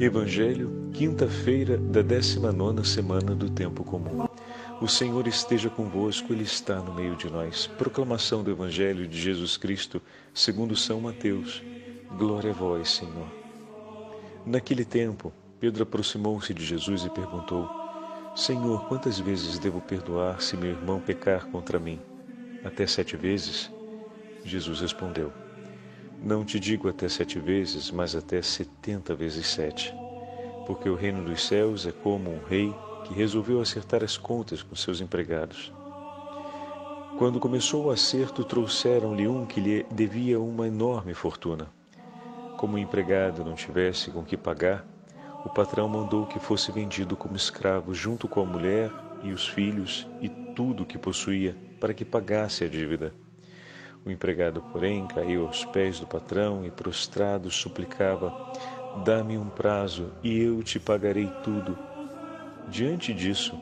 Evangelho, quinta-feira da 19ª semana do Tempo Comum. O Senhor esteja convosco, Ele está no meio de nós. Proclamação do Evangelho de Jesus Cristo, segundo São Mateus. Glória a vós, Senhor. Naquele tempo, Pedro aproximou-se de Jesus e perguntou: Senhor, quantas vezes devo perdoar se meu irmão pecar contra mim? Até 7 vezes? Jesus respondeu: Não te digo até 7 vezes, mas até 70 vezes 7. Porque o reino dos céus é como um rei que resolveu acertar as contas com seus empregados. Quando começou o acerto, trouxeram-lhe um que lhe devia uma enorme fortuna. Como o empregado não tivesse com que pagar, o patrão mandou que fosse vendido como escravo junto com a mulher e os filhos e tudo o que possuía, para que pagasse a dívida. O empregado, porém, caiu aos pés do patrão e, prostrado, suplicava: Dá-me um prazo e eu te pagarei tudo. Diante disso,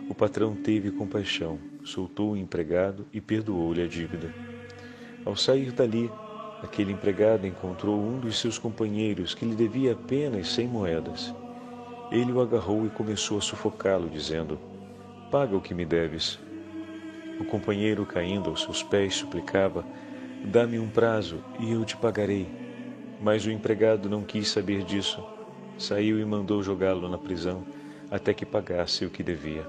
o patrão teve compaixão, soltou o empregado e perdoou-lhe a dívida. Ao sair dali, aquele empregado encontrou um dos seus companheiros que lhe devia apenas 100 moedas. Ele o agarrou e começou a sufocá-lo, dizendo: Paga o que me deves. O companheiro, caindo aos seus pés, suplicava: Dá-me um prazo e eu te pagarei. Mas o empregado não quis saber disso. Saiu e mandou jogá-lo na prisão até que pagasse o que devia.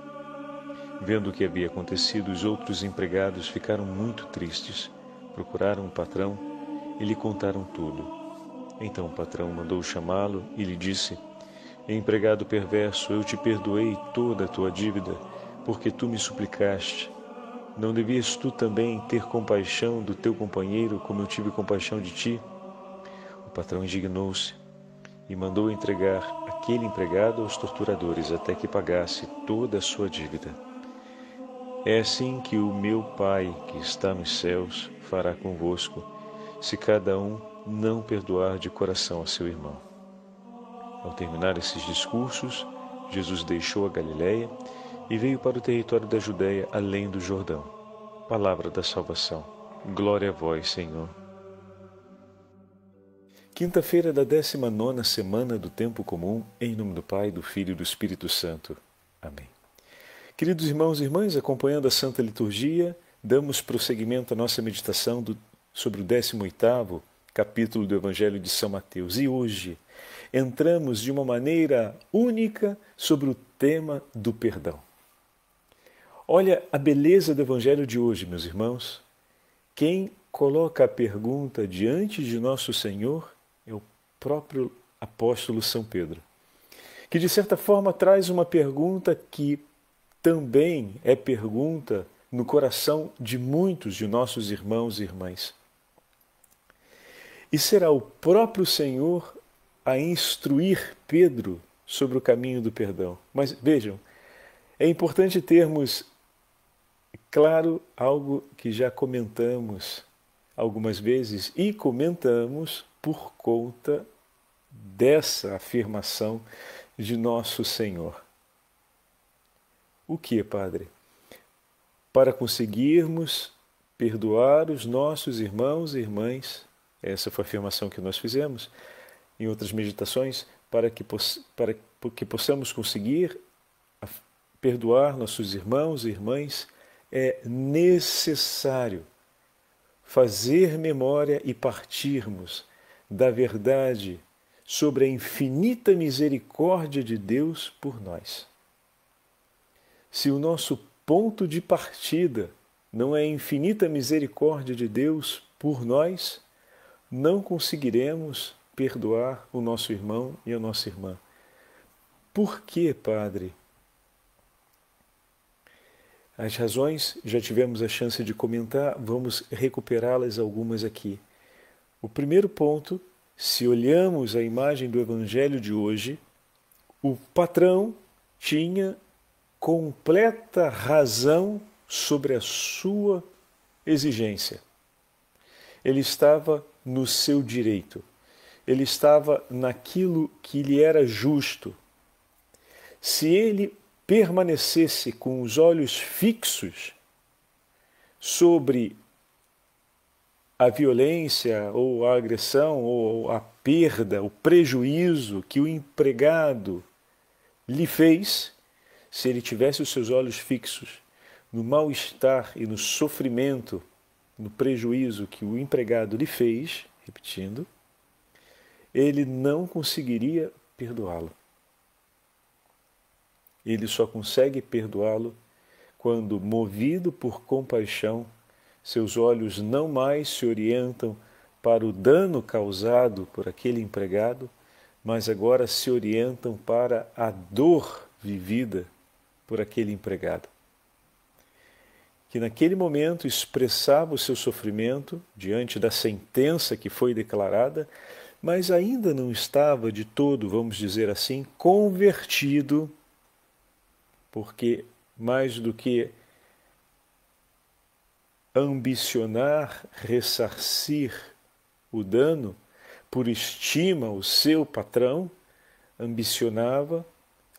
Vendo o que havia acontecido, os outros empregados ficaram muito tristes. Procuraram o patrão e lhe contaram tudo. Então o patrão mandou chamá-lo e lhe disse: Empregado perverso, eu te perdoei toda a tua dívida, porque tu me suplicaste. Não devias tu também ter compaixão do teu companheiro, como eu tive compaixão de ti? O patrão indignou-se e mandou entregar aquele empregado aos torturadores até que pagasse toda a sua dívida. É assim que o meu Pai, que está nos céus, fará convosco, se cada um não perdoar de coração a seu irmão. Ao terminar esses discursos, Jesus deixou a Galiléia e veio para o território da Judéia, além do Jordão. Palavra da salvação. Glória a vós, Senhor. Quinta-feira da 19ª semana do Tempo Comum, em nome do Pai, do Filho e do Espírito Santo. Amém. Queridos irmãos e irmãs, acompanhando a Santa Liturgia, damos prosseguimento à nossa meditação sobre o 18º capítulo do Evangelho de São Mateus. E hoje entramos de uma maneira única sobre o tema do perdão. Olha a beleza do Evangelho de hoje, meus irmãos. Quem coloca a pergunta diante de nosso Senhor é o próprio apóstolo São Pedro, que de certa forma traz uma pergunta que também é pergunta no coração de muitos de nossos irmãos e irmãs. E será o próprio Senhor a instruir Pedro sobre o caminho do perdão. Mas vejam, é importante termos claro algo que já comentamos algumas vezes e comentamos por conta dessa afirmação de nosso Senhor. O que, Padre? Para conseguirmos perdoar os nossos irmãos e irmãs, essa foi a afirmação que nós fizemos em outras meditações, para que possamos conseguir perdoar nossos irmãos e irmãs, é necessário fazer memória e partirmos da verdade sobre a infinita misericórdia de Deus por nós. Se o nosso ponto de partida não é a infinita misericórdia de Deus por nós, não conseguiremos perdoar o nosso irmão e a nossa irmã. Por quê, Padre? As razões já tivemos a chance de comentar, vamos recuperá-las algumas aqui. O primeiro ponto, se olhamos a imagem do Evangelho de hoje, o patrão tinha completa razão sobre a sua exigência. Ele estava no seu direito. Ele estava naquilo que lhe era justo. Se ele permanecesse com os olhos fixos sobre a violência ou a agressão ou a perda, o prejuízo que o empregado lhe fez, se ele tivesse os seus olhos fixos no mal-estar e no sofrimento, no prejuízo que o empregado lhe fez, repetindo, ele não conseguiria perdoá-lo. Ele só consegue perdoá-lo quando, movido por compaixão, seus olhos não mais se orientam para o dano causado por aquele empregado, mas agora se orientam para a dor vivida por aquele empregado. Que naquele momento expressava o seu sofrimento diante da sentença que foi declarada, mas ainda não estava de todo, vamos dizer assim, convertido, porque mais do que ambicionar ressarcir o dano por estima ao seu patrão, ambicionava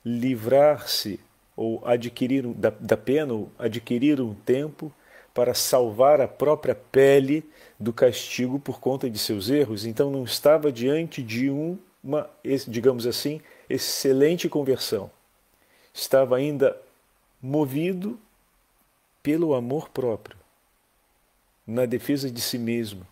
livrar-se ou adquirir da pena, ou adquirir um tempo para salvar a própria pele do castigo por conta de seus erros. Então não estava diante de uma, digamos assim, excelente conversão. Estava ainda movido pelo amor próprio, na defesa de si mesmo,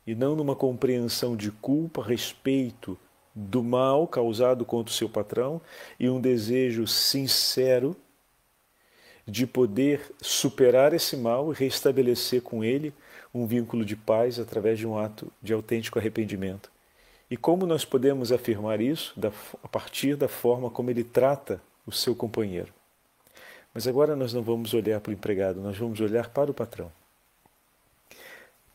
e não numa compreensão de culpa a respeito do mal causado contra o seu patrão e um desejo sincero de poder superar esse mal e restabelecer com ele um vínculo de paz através de um ato de autêntico arrependimento. E como nós podemos afirmar isso? A partir da forma como ele trata o seu companheiro. Mas agora nós não vamos olhar para o empregado, nós vamos olhar para o patrão.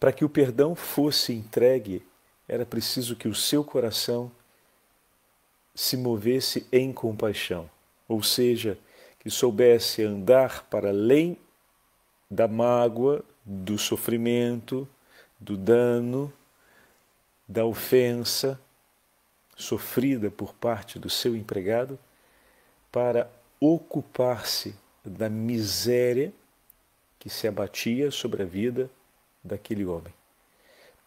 Para que o perdão fosse entregue, era preciso que o seu coração se movesse em compaixão, ou seja, que soubesse andar para além da mágoa, do sofrimento, do dano, da ofensa sofrida por parte do seu empregado, para ocupar-se da miséria que se abatia sobre a vida daquele homem.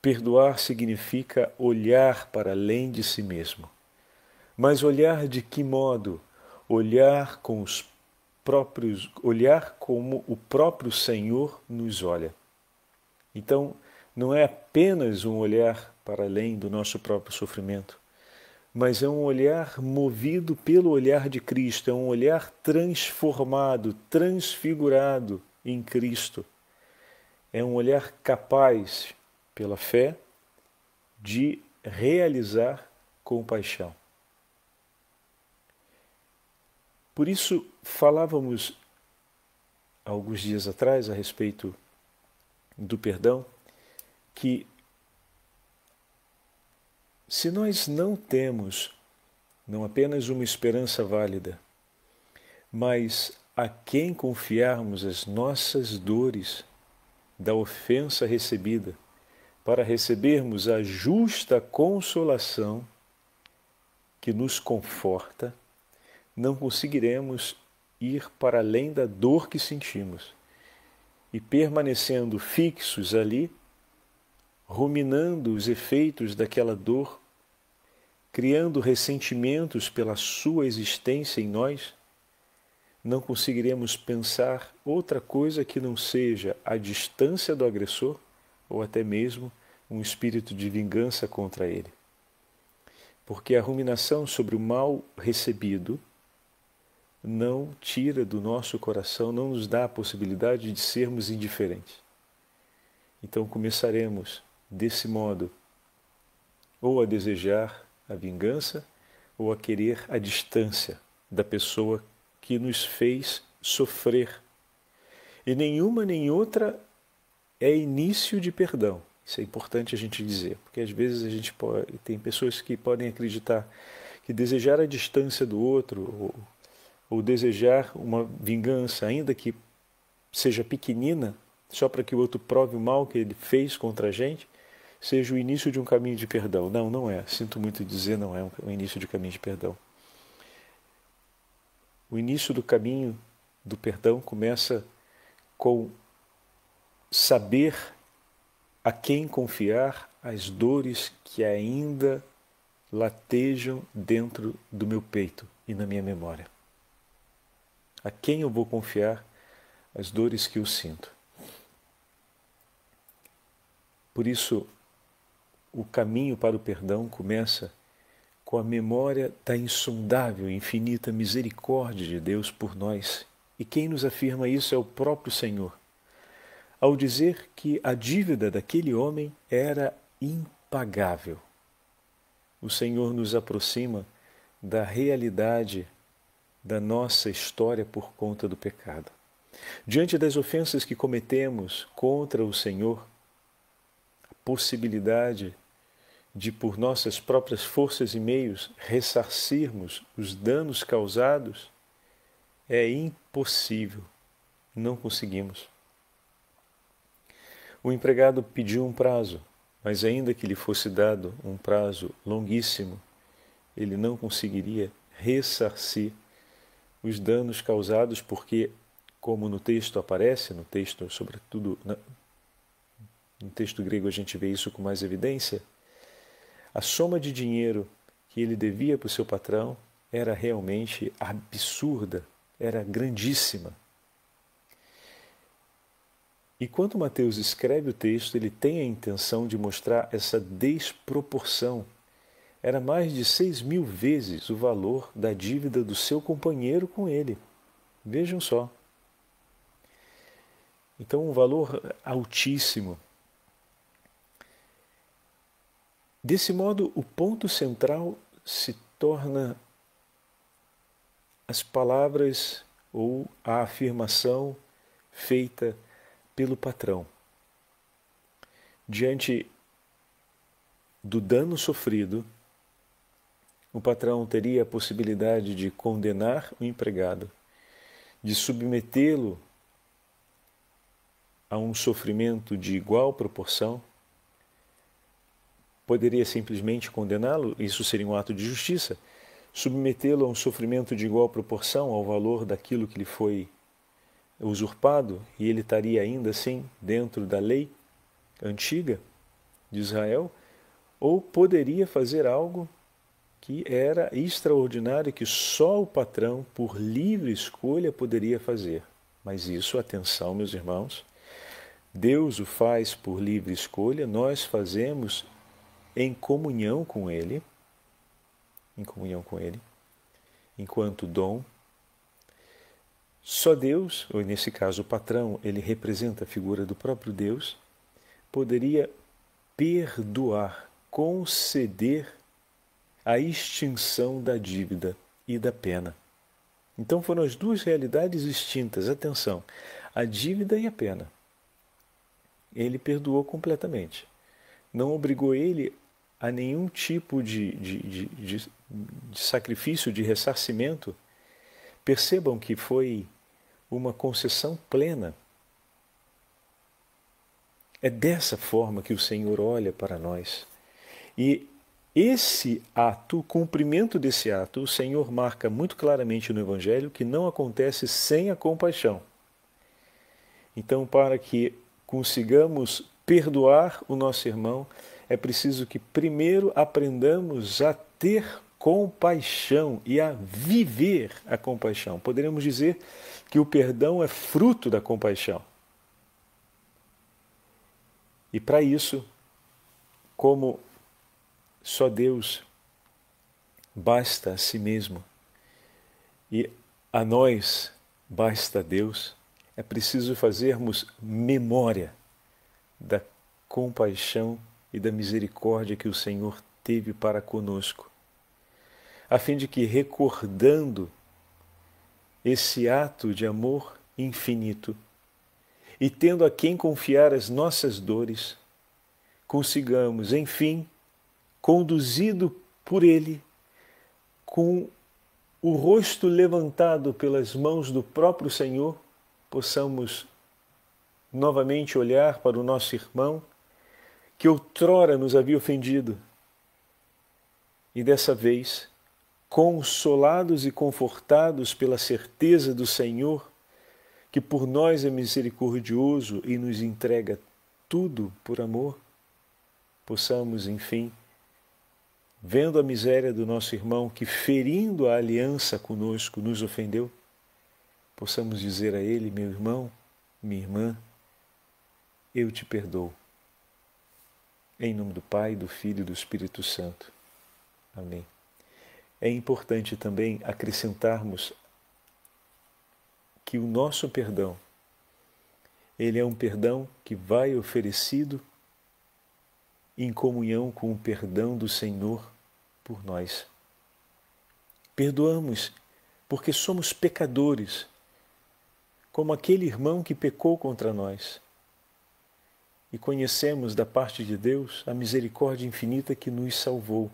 Perdoar significa olhar para além de si mesmo. Mas olhar de que modo? Olhar como o próprio Senhor nos olha. Então, não é apenas um olhar para além do nosso próprio sofrimento, mas é um olhar movido pelo olhar de Cristo, é um olhar transformado, transfigurado em Cristo. É um olhar capaz, pela fé, de realizar compaixão. Por isso, falávamos alguns dias atrás a respeito do perdão, que se nós não temos não apenas uma esperança válida, mas a quem confiarmos as nossas dores da ofensa recebida, para recebermos a justa consolação que nos conforta, não conseguiremos ir para além da dor que sentimos. E permanecendo fixos ali, ruminando os efeitos daquela dor, criando ressentimentos pela sua existência em nós, não conseguiremos pensar outra coisa que não seja a distância do agressor ou até mesmo um espírito de vingança contra ele. Porque a ruminação sobre o mal recebido não tira do nosso coração, não nos dá a possibilidade de sermos indiferentes. Então começaremos, desse modo, ou a desejar a vingança, ou a querer a distância da pessoa que nos fez sofrer. E nenhuma nem outra é início de perdão. Isso é importante a gente dizer, porque às vezes tem pessoas que podem acreditar que desejar a distância do outro, ou desejar uma vingança, ainda que seja pequenina, só para que o outro prove o mal que ele fez contra a gente, seja o início de um caminho de perdão. Não, não é. Sinto muito dizer, não é um início de caminho de perdão. O início do caminho do perdão começa com saber a quem confiar as dores que ainda latejam dentro do meu peito e na minha memória. A quem eu vou confiar as dores que eu sinto? Por isso, o caminho para o perdão começa com a memória da insondável e infinita misericórdia de Deus por nós. E quem nos afirma isso é o próprio Senhor, ao dizer que a dívida daquele homem era impagável. O Senhor nos aproxima da realidade da nossa história por conta do pecado. Diante das ofensas que cometemos contra o Senhor, a possibilidade de, por nossas próprias forças e meios, ressarcirmos os danos causados é impossível. Não conseguimos. O empregado pediu um prazo, mas ainda que lhe fosse dado um prazo longuíssimo, ele não conseguiria ressarcir os danos causados, porque, como no texto aparece, no texto, sobretudo no texto grego a gente vê isso com mais evidência, a soma de dinheiro que ele devia para o seu patrão era realmente absurda, era grandíssima. E quando Mateus escreve o texto, ele tem a intenção de mostrar essa desproporção. Era mais de 6.000 vezes o valor da dívida do seu companheiro com ele. Vejam só. Então, um valor altíssimo. Desse modo, o ponto central se torna as palavras ou a afirmação feita pelo patrão. Diante do dano sofrido, o patrão teria a possibilidade de condenar o empregado, de submetê-lo a um sofrimento de igual proporção. Poderia simplesmente condená-lo, isso seria um ato de justiça, submetê-lo a um sofrimento de igual proporção ao valor daquilo que lhe foi usurpado, e ele estaria ainda assim dentro da lei antiga de Israel, ou poderia fazer algo que era extraordinário, que só o patrão, por livre escolha, poderia fazer. Mas isso, atenção, meus irmãos, Deus o faz por livre escolha, nós fazemos em comunhão com Ele, enquanto dom. Só Deus, ou nesse caso o patrão, ele representa a figura do próprio Deus, poderia perdoar, conceder a extinção da dívida e da pena. Então foram as duas realidades distintas, atenção, a dívida e a pena. Ele perdoou completamente. Não obrigou ele a nenhum tipo de sacrifício, de ressarcimento. Percebam que foi uma concessão plena. É dessa forma que o Senhor olha para nós. E esse ato, o cumprimento desse ato, o Senhor marca muito claramente no Evangelho que não acontece sem a compaixão. Então, para que consigamos perdoar o nosso irmão, é preciso que primeiro aprendamos a ter compaixão e a viver a compaixão. Poderíamos dizer que o perdão é fruto da compaixão. E para isso, como só Deus basta a si mesmo e a nós basta Deus, é preciso fazermos memória da compaixão e da misericórdia que o Senhor teve para conosco, a fim de que, recordando esse ato de amor infinito e tendo a quem confiar as nossas dores, consigamos, enfim, conduzido por Ele, com o rosto levantado pelas mãos do próprio Senhor, possamos novamente olhar para o nosso irmão que outrora nos havia ofendido e dessa vez, consolados e confortados pela certeza do Senhor, que por nós é misericordioso e nos entrega tudo por amor, possamos, enfim, vendo a miséria do nosso irmão que, ferindo a aliança conosco, nos ofendeu, possamos dizer a ele: meu irmão, minha irmã, eu te perdoo. Em nome do Pai, do Filho e do Espírito Santo. Amém. É importante também acrescentarmos que o nosso perdão, ele é um perdão que vai oferecido em comunhão com o perdão do Senhor por nós. Perdoamos porque somos pecadores, como aquele irmão que pecou contra nós. E conhecemos da parte de Deus a misericórdia infinita que nos salvou.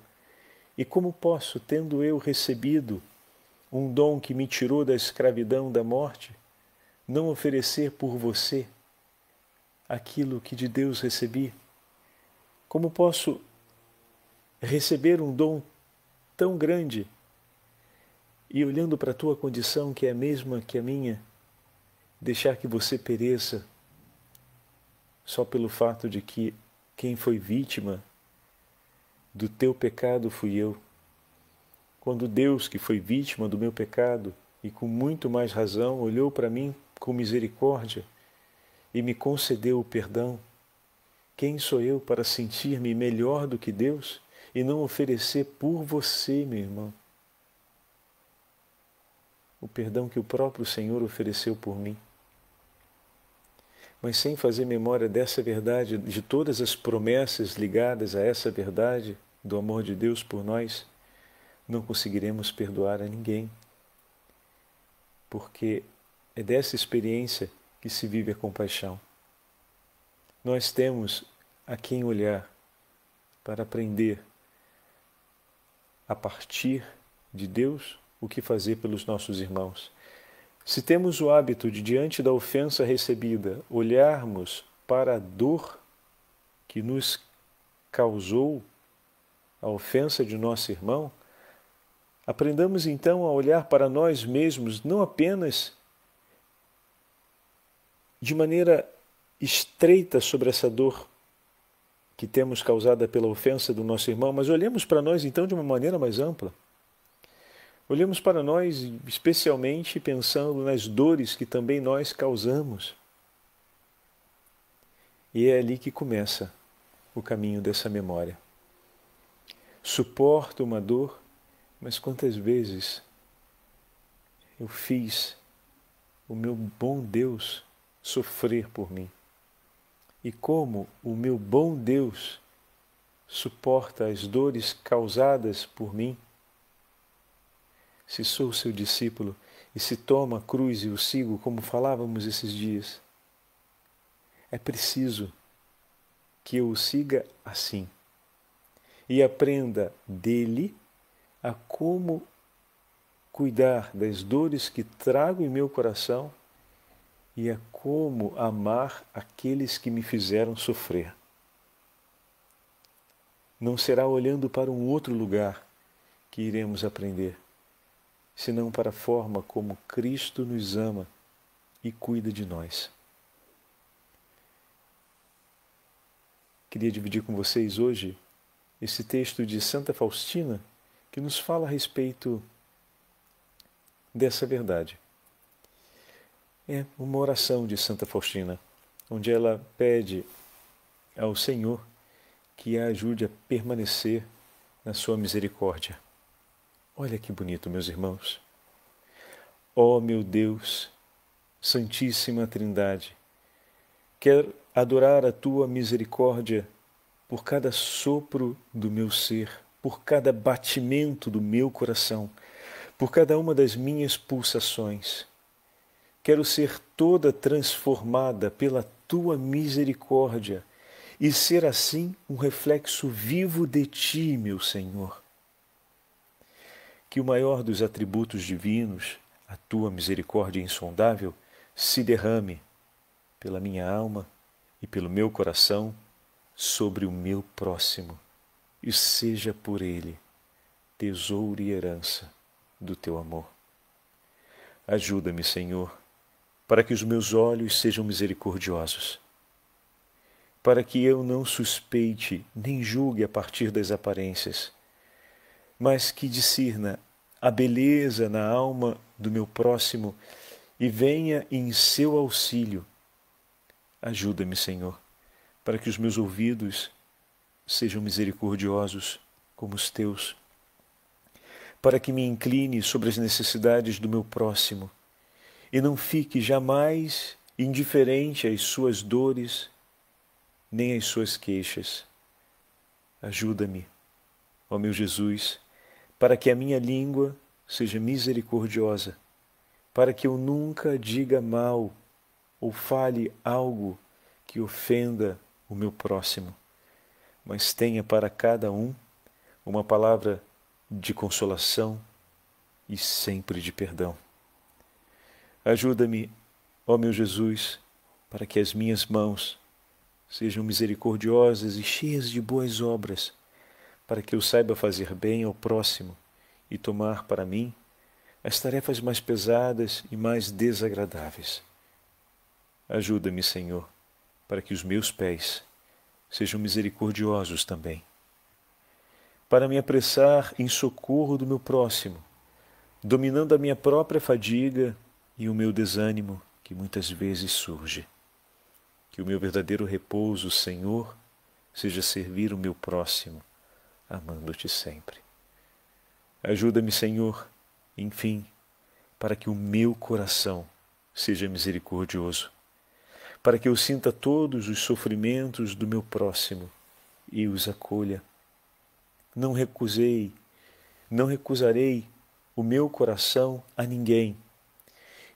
E como posso, tendo eu recebido um dom que me tirou da escravidão, da morte, não oferecer por você aquilo que de Deus recebi? Como posso receber um dom tão grande e, olhando para a tua condição, que é a mesma que a minha, deixar que você pereça só pelo fato de que quem foi vítima do teu pecado fui eu? Quando Deus, que foi vítima do meu pecado e com muito mais razão, olhou para mim com misericórdia e me concedeu o perdão, quem sou eu para sentir-me melhor do que Deus e não oferecer por você, meu irmão, o perdão que o próprio Senhor ofereceu por mim? Mas sem fazer memória dessa verdade, de todas as promessas ligadas a essa verdade do amor de Deus por nós, não conseguiremos perdoar a ninguém. Porque é dessa experiência que se vive a compaixão. Nós temos a quem olhar para aprender, a partir de Deus, o que fazer pelos nossos irmãos. Se temos o hábito de, diante da ofensa recebida, olharmos para a dor que nos causou a ofensa de nosso irmão, aprendamos então a olhar para nós mesmos, não apenas de maneira estreita sobre essa dor que temos causada pela ofensa do nosso irmão, mas olhemos para nós então de uma maneira mais ampla. Olhemos para nós, especialmente pensando nas dores que também nós causamos. E é ali que começa o caminho dessa memória. Suporto uma dor, mas quantas vezes eu fiz o meu bom Deus sofrer por mim? E como o meu bom Deus suporta as dores causadas por mim? Se sou seu discípulo e se tomo a cruz e o sigo, como falávamos esses dias, é preciso que eu o siga assim e aprenda dele a como cuidar das dores que trago em meu coração e a como amar aqueles que me fizeram sofrer. Não será olhando para um outro lugar que iremos aprender, senão para a forma como Cristo nos ama e cuida de nós. Queria dividir com vocês hoje esse texto de Santa Faustina, que nos fala a respeito dessa verdade. É uma oração de Santa Faustina, onde ela pede ao Senhor que a ajude a permanecer na sua misericórdia. Olha que bonito, meus irmãos. Ó meu Deus, Santíssima Trindade, quero adorar a tua misericórdia por cada sopro do meu ser, por cada batimento do meu coração, por cada uma das minhas pulsações. Quero ser toda transformada pela tua misericórdia e ser assim um reflexo vivo de ti, meu Senhor. Que o maior dos atributos divinos, a tua misericórdia insondável, se derrame pela minha alma e pelo meu coração sobre o meu próximo e seja por ele tesouro e herança do teu amor. Ajuda-me, Senhor, para que os meus olhos sejam misericordiosos, para que eu não suspeite nem julgue a partir das aparências, mas que discirna a beleza na alma do meu próximo e venha em seu auxílio. Ajuda-me, Senhor, para que os meus ouvidos sejam misericordiosos como os teus, para que me incline sobre as necessidades do meu próximo e não fique jamais indiferente às suas dores nem às suas queixas. Ajuda-me, ó meu Jesus, para que a minha língua seja misericordiosa, para que eu nunca diga mal ou fale algo que ofenda o meu próximo, mas tenha para cada um uma palavra de consolação e sempre de perdão. Ajuda-me, ó meu Jesus, para que as minhas mãos sejam misericordiosas e cheias de boas obras, para que eu saiba fazer bem ao próximo e tomar para mim as tarefas mais pesadas e mais desagradáveis. Ajuda-me, Senhor, para que os meus pés sejam misericordiosos também, para me apressar em socorro do meu próximo, dominando a minha própria fadiga e o meu desânimo que muitas vezes surge. Que o meu verdadeiro repouso, Senhor, seja servir o meu próximo, amando-te sempre. Ajuda-me, Senhor, enfim, para que o meu coração seja misericordioso, para que eu sinta todos os sofrimentos do meu próximo e os acolha. Não recusarei o meu coração a ninguém.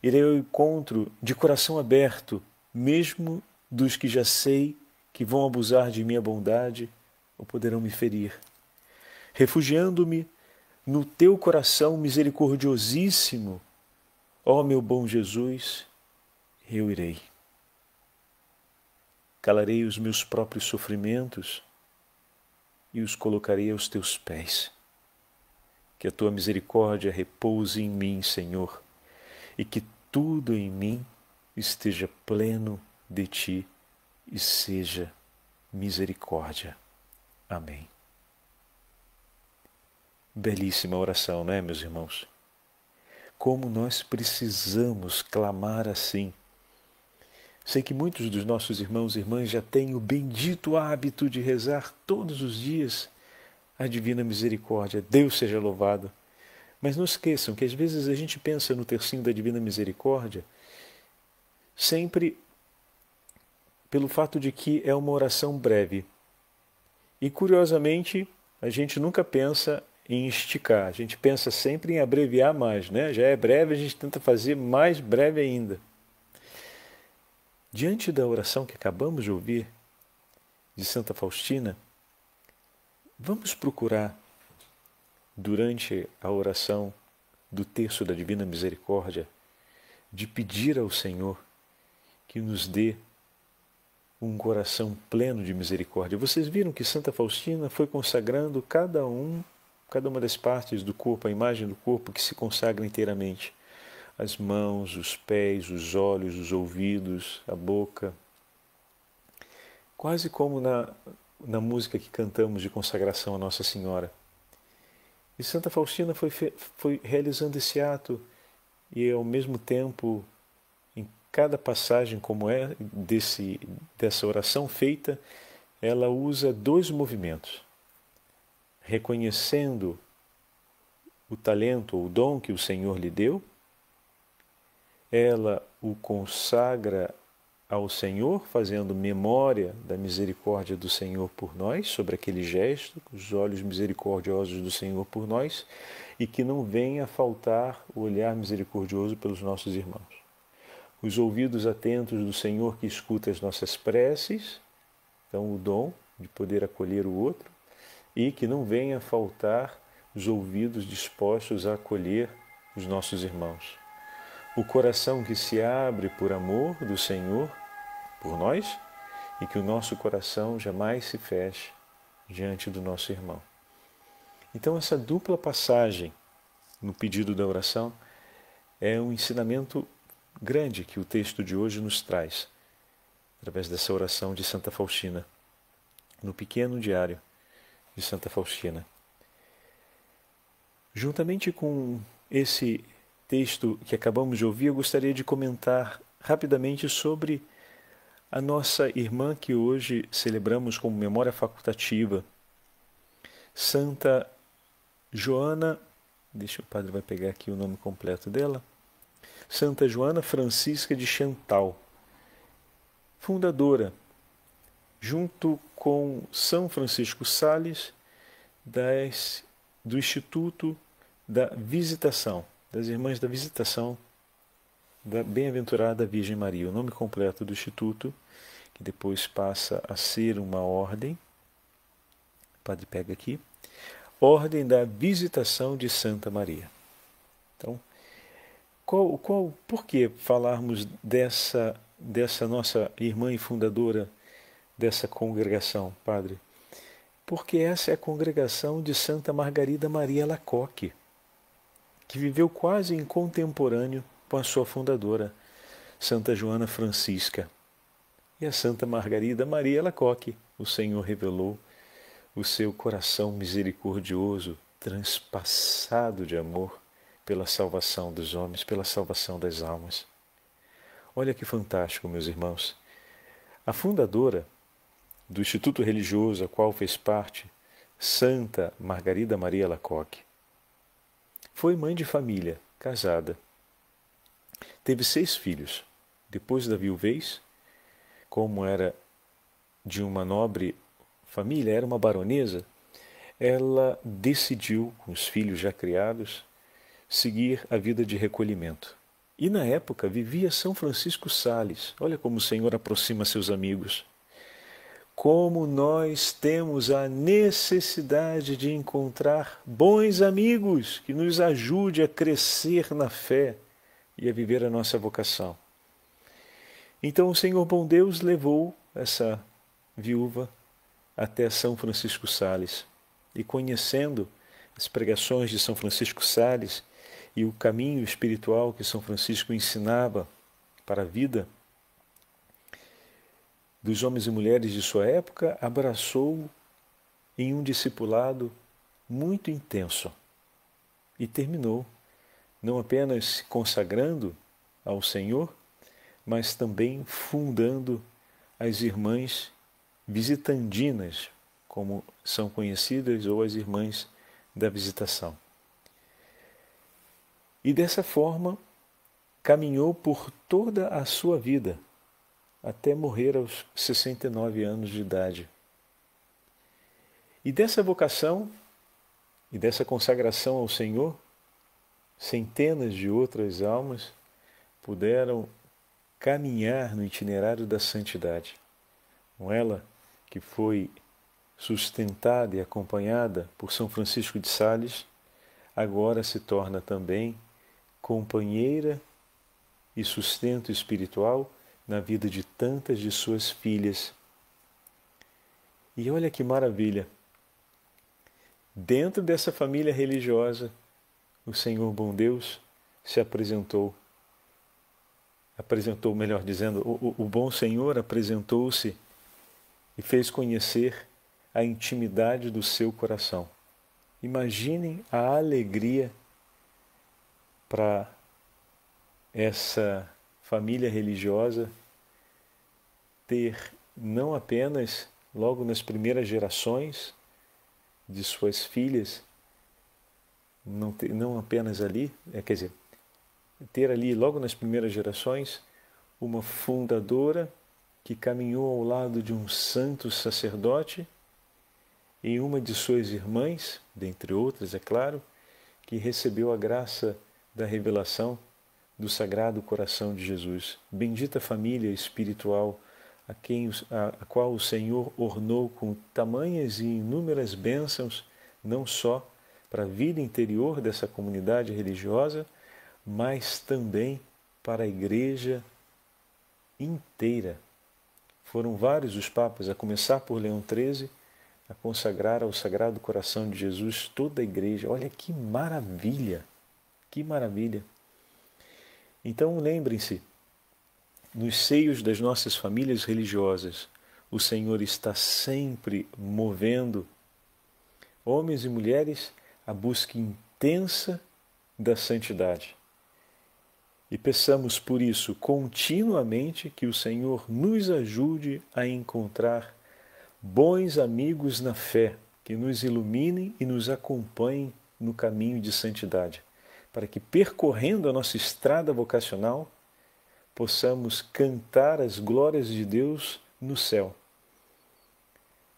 Irei ao encontro de coração aberto, mesmo dos que já sei que vão abusar de minha bondade ou poderão me ferir. Refugiando-me no teu coração misericordiosíssimo, ó meu bom Jesus, eu irei. Calarei os meus próprios sofrimentos e os colocarei aos teus pés. Que a tua misericórdia repouse em mim, Senhor, e que tudo em mim esteja pleno de ti e seja misericórdia. Amém. Belíssima oração, não é, meus irmãos? Como nós precisamos clamar assim. Sei que muitos dos nossos irmãos e irmãs já têm o bendito hábito de rezar todos os dias a divina misericórdia. Deus seja louvado. Mas não esqueçam que às vezes a gente pensa no tercinho da divina misericórdia sempre pelo fato de que é uma oração breve. E curiosamente, a gente nunca pensa em esticar, a gente pensa sempre em abreviar mais, né? Já é breve, a gente tenta fazer mais breve ainda. Diante da oração que acabamos de ouvir, de Santa Faustina, vamos procurar, durante a oração do terço da Divina Misericórdia, de pedir ao Senhor que nos dê um coração pleno de misericórdia. Vocês viram que Santa Faustina foi consagrando cada uma das partes do corpo, a imagem do corpo que se consagra inteiramente. As mãos, os pés, os olhos, os ouvidos, a boca. Quase como na música que cantamos de consagração a Nossa Senhora. E Santa Faustina foi realizando esse ato e, ao mesmo tempo, em cada passagem como é dessa oração feita, ela usa 2 movimentos. Reconhecendo o talento ou o dom que o Senhor lhe deu, ela o consagra ao Senhor, fazendo memória da misericórdia do Senhor por nós, sobre aquele gesto, os olhos misericordiosos do Senhor por nós, e que não venha a faltar o olhar misericordioso pelos nossos irmãos. Os ouvidos atentos do Senhor que escuta as nossas preces, então o dom de poder acolher o outro, e que não venha a faltar os ouvidos dispostos a acolher os nossos irmãos. O coração que se abre por amor do Senhor por nós e que o nosso coração jamais se feche diante do nosso irmão. Então essa dupla passagem no pedido da oração é um ensinamento grande que o texto de hoje nos traz. através dessa oração de Santa Faustina, no pequeno diário de Santa Faustina. Juntamente com esse texto que acabamos de ouvir, eu gostaria de comentar rapidamente sobre a nossa irmã que hoje celebramos como memória facultativa, Santa Joana, o padre vai pegar aqui o nome completo dela, Santa Joana Francisca de Chantal, fundadora, junto com São Francisco Sales, do Instituto da Visitação, das Irmãs da Visitação da Bem-aventurada Virgem Maria. O nome completo do Instituto, que depois passa a ser uma ordem, o padre pega aqui, Ordem da Visitação de Santa Maria. Então, por que falarmos dessa nossa irmã e fundadora dessa congregação, padre? Porque essa é a congregação de Santa Margarida Maria Alacoque, que viveu quase em contemporâneo com a sua fundadora, Santa Joana Francisca. E a Santa Margarida Maria Alacoque, o Senhor revelou o seu coração misericordioso, transpassado de amor pela salvação dos homens, pela salvação das almas. Olha que fantástico, meus irmãos. A fundadora do Instituto Religioso a qual fez parte, Santa Margarida Maria Alacoque, foi mãe de família, casada. Teve 6 filhos. Depois da viuvez, como era de uma nobre família, era uma baronesa, ela decidiu, com os filhos já criados, seguir a vida de recolhimento. E na época vivia São Francisco Sales. Olha como o Senhor aproxima seus amigos. Como nós temos a necessidade de encontrar bons amigos que nos ajude a crescer na fé e a viver a nossa vocação. Então o Senhor bom Deus levou essa viúva até São Francisco Sales e, conhecendo as pregações de São Francisco Sales e o caminho espiritual que São Francisco ensinava para a vida dos homens e mulheres de sua época, abraçou em um discipulado muito intenso e terminou não apenas se consagrando ao Senhor, mas também fundando as irmãs visitandinas, como são conhecidas, ou as irmãs da visitação. E dessa forma caminhou por toda a sua vida, até morrer aos 69 anos de idade. E dessa vocação e dessa consagração ao Senhor, centenas de outras almas puderam caminhar no itinerário da santidade. Com ela, que foi sustentada e acompanhada por São Francisco de Sales, agora se torna também companheira e sustento espiritual na vida de tantas de suas filhas. E olha que maravilha! Dentro dessa família religiosa, o Senhor bom Deus se apresentou, melhor dizendo, o bom Senhor apresentou-se e fez conhecer a intimidade do seu coração. Imaginem a alegria para essa família religiosa ter não apenas, logo nas primeiras gerações de suas filhas, não apenas ali, ter ali logo nas primeiras gerações uma fundadora que caminhou ao lado de um santo sacerdote e uma de suas irmãs, dentre outras, é claro, que recebeu a graça da revelação do Sagrado Coração de Jesus. Bendita família espiritual a qual o Senhor ornou com tamanhas e inúmeras bênçãos, não só para a vida interior dessa comunidade religiosa, mas também para a Igreja inteira. Foram vários os papas, a começar por Leão XIII, a consagrar ao Sagrado Coração de Jesus toda a Igreja. Olha que maravilha! Que maravilha! Então lembrem-se nos seios das nossas famílias religiosas, o Senhor está sempre movendo homens e mulheres à busca intensa da santidade. E peçamos por isso continuamente que o Senhor nos ajude a encontrar bons amigos na fé, que nos iluminem e nos acompanhem no caminho de santidade, para que, percorrendo a nossa estrada vocacional, possamos cantar as glórias de Deus no céu.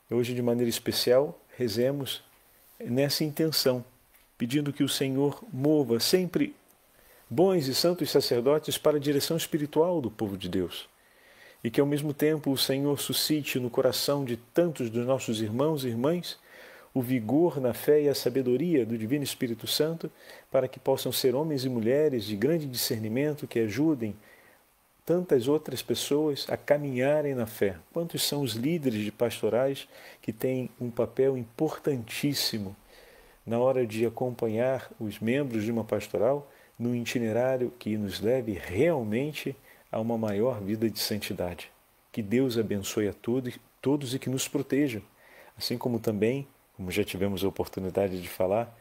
Hoje, de maneira especial, rezemos nessa intenção, pedindo que o Senhor mova sempre bons e santos sacerdotes para a direção espiritual do povo de Deus, e que ao mesmo tempo o Senhor suscite no coração de tantos dos nossos irmãos e irmãs o vigor na fé e a sabedoria do Divino Espírito Santo, para que possam ser homens e mulheres de grande discernimento que ajudem tantas outras pessoas a caminharem na fé. Quantos são os líderes de pastorais que têm um papel importantíssimo na hora de acompanhar os membros de uma pastoral num itinerário que nos leve realmente a uma maior vida de santidade. Que Deus abençoe a todos e que nos proteja, assim como também, como já tivemos a oportunidade de falar,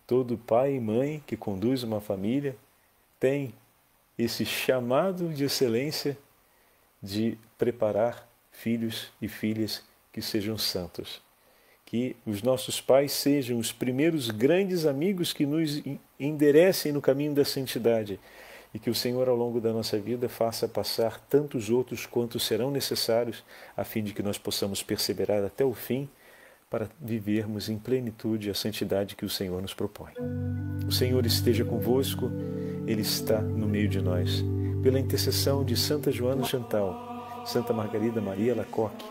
todo pai e mãe que conduz uma família tem esse chamado de excelência de preparar filhos e filhas que sejam santos. Que os nossos pais sejam os primeiros grandes amigos que nos enderecem no caminho da santidade e que o Senhor, ao longo da nossa vida, faça passar tantos outros quantos serão necessários, a fim de que nós possamos perseverar até o fim para vivermos em plenitude a santidade que o Senhor nos propõe. O Senhor esteja convosco, Ele está no meio de nós. Pela intercessão de Santa Joana Chantal, Santa Margarida Maria Lacoque,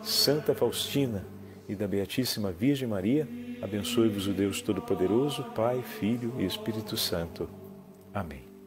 Santa Faustina e da Beatíssima Virgem Maria, abençoe-vos o Deus Todo-Poderoso, Pai, Filho e Espírito Santo. Amém.